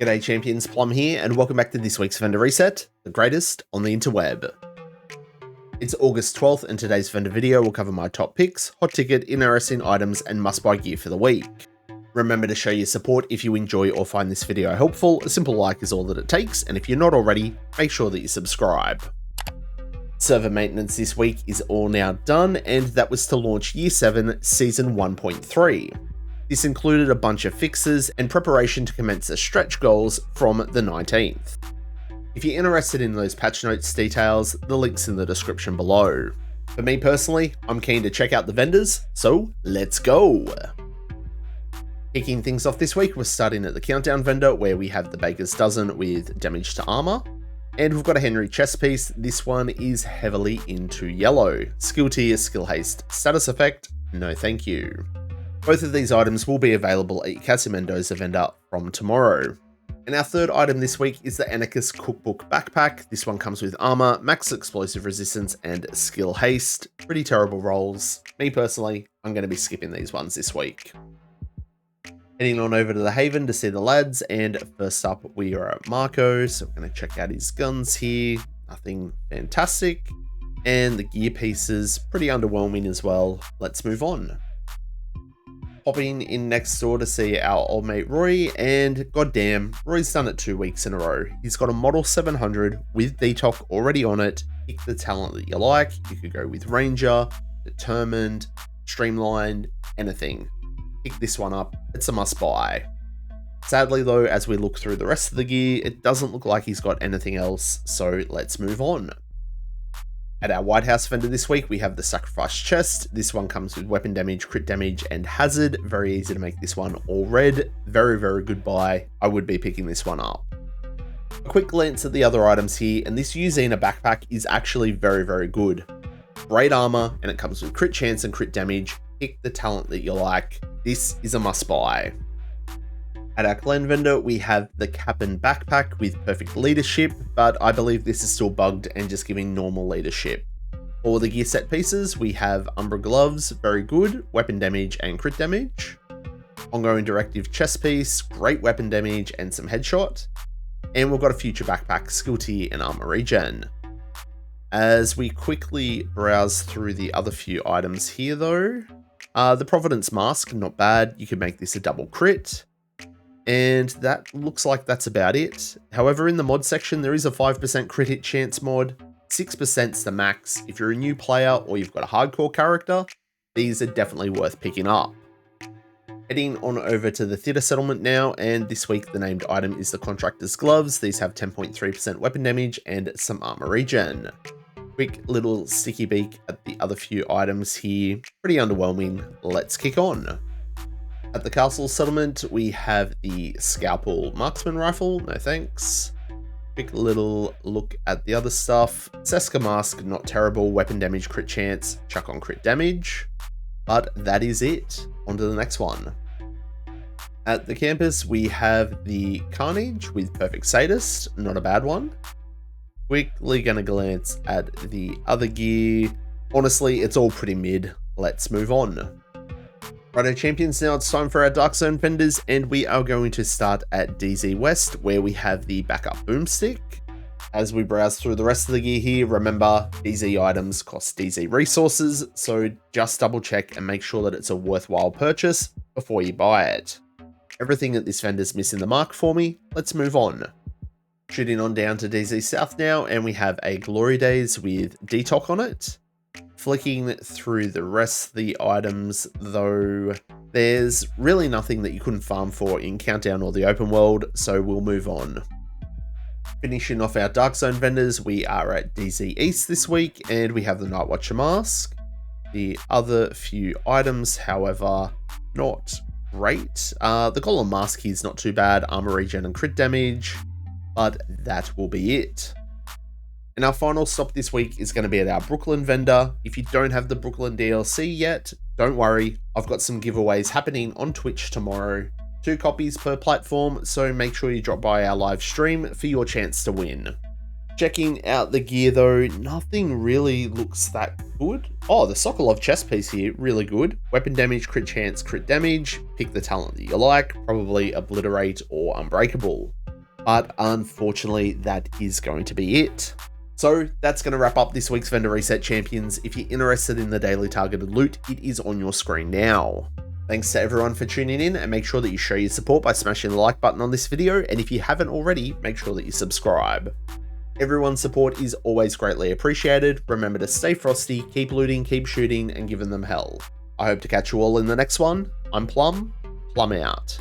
G'day champions, Plum here, and welcome back to this week's vendor reset, the greatest on the interweb. It's August 12th, and today's vendor video will cover my top picks, hot ticket, interesting items, and must-buy gear for the week. Remember to show your support if you enjoy or find this video helpful. A simple like is all that it takes, and if you're not already, make sure that you subscribe. Server maintenance this week is all now done, and that was to launch Year 7 Season 1.3. This included a bunch of fixes and preparation to commence the stretch goals from the 19th. If you're interested in those patch notes details, the link's in the description below. For me personally, I'm keen to check out the vendors, so let's go! Kicking things off this week, we're starting at the countdown vendor where we have the Baker's Dozen with damage to armor. And we've got a Henry chest piece. This one is heavily into yellow. Skill tier, skill haste, status effect, no thank you. Both of these items will be available at Casa Mendoza vendor from tomorrow. And our third item this week is the Anarchist Cookbook Backpack. This one comes with armor, max explosive resistance, and skill haste. Pretty terrible rolls. Me personally, I'm going to be skipping these ones this week. Heading on over to the Haven to see the lads, and first up we are at Marco, so we're going to check out his guns here. Nothing fantastic. And the gear pieces, pretty underwhelming as well. Let's move on. Popping in next door to see our old mate Roy, and goddamn, Roy's done it 2 weeks in a row. He's got a Model 700 with DTOC already on it. Pick the talent that you like. You could go with Ranger, Determined, Streamlined, anything. Pick this one up. It's a must buy. Sadly though, as we look through the rest of the gear, it doesn't look like he's got anything else, so let's move on. At our White House vendor this week, we have the Sacrifice Chest. This one comes with weapon damage, crit damage, and hazard. Very easy to make this one all red. Very, very good buy. I would be picking this one up. A quick glance at the other items here, and this Uzina backpack is actually very, very good. Great armor, and it comes with crit chance and crit damage. Pick the talent that you like. This is a must buy. At our Clan vendor, we have the Cap'n backpack with perfect leadership, but I believe this is still bugged and just giving normal leadership. For the gear set pieces, we have Umbra gloves, very good, weapon damage and crit damage. Ongoing directive chest piece, great weapon damage and some headshot. And we've got a future backpack, skill tier and armor regen. As we quickly browse through the other few items here though, the Providence mask, not bad, you could make this a double crit. And that looks like that's about it. However, in the mod section, there is a 5% crit hit chance mod. 6%'s the max. If you're a new player or you've got a hardcore character, these are definitely worth picking up. Heading on over to the theater settlement now, and this week the named item is the Contractor's gloves. These have 10.3% weapon damage and some armor regen. Quick little sticky beak at the other few items here. Pretty underwhelming. Let's kick on. At the castle settlement, we have the Scalpel marksman rifle, no thanks. Quick little look at the other stuff. Seska mask, not terrible, weapon damage, crit chance, chuck on crit damage. But that is it. On to the next one. At the campus, we have the Carnage with Perfect Sadist, not a bad one. Quickly gonna glance at the other gear. Honestly, it's all pretty mid. Let's move on. Righto champions, now it's time for our Dark Zone vendors, and we are going to start at DZ West, where we have the backup boomstick. As we browse through the rest of the gear here, remember, DZ items cost DZ resources, so just double check and make sure that it's a worthwhile purchase before you buy it. Everything at this vendor's missing the mark for me. Let's move on. Shooting on down to DZ South now, and we have a Glory Days with DTOC on it. Flicking through the rest of the items though, there's really nothing that you couldn't farm for in Countdown or the open world, so we'll move on. Finishing off our Dark Zone vendors, we are at DZ East this week, and we have the Night Watcher mask. The other few items, however, not great. The Golem mask here is not too bad, armor regen and crit damage, but that will be it. And our final stop this week is going to be at our Brooklyn vendor. If you don't have the Brooklyn DLC yet, don't worry. I've got some giveaways happening on Twitch tomorrow. 2 copies per platform, so make sure you drop by our live stream for your chance to win. Checking out the gear though, nothing really looks that good. Oh, the Sokolov chest piece here, really good. Weapon damage, crit chance, crit damage. Pick the talent that you like, probably Obliterate or Unbreakable. But unfortunately, that is going to be it. So that's going to wrap up this week's Vendor Reset Champions. If you're interested in the daily targeted loot, it is on your screen now. Thanks to everyone for tuning in, and make sure that you show your support by smashing the like button on this video, and if you haven't already, make sure that you subscribe. Everyone's support is always greatly appreciated. Remember to stay frosty, keep looting, keep shooting, and giving them hell. I hope to catch you all in the next one. I'm Plum out.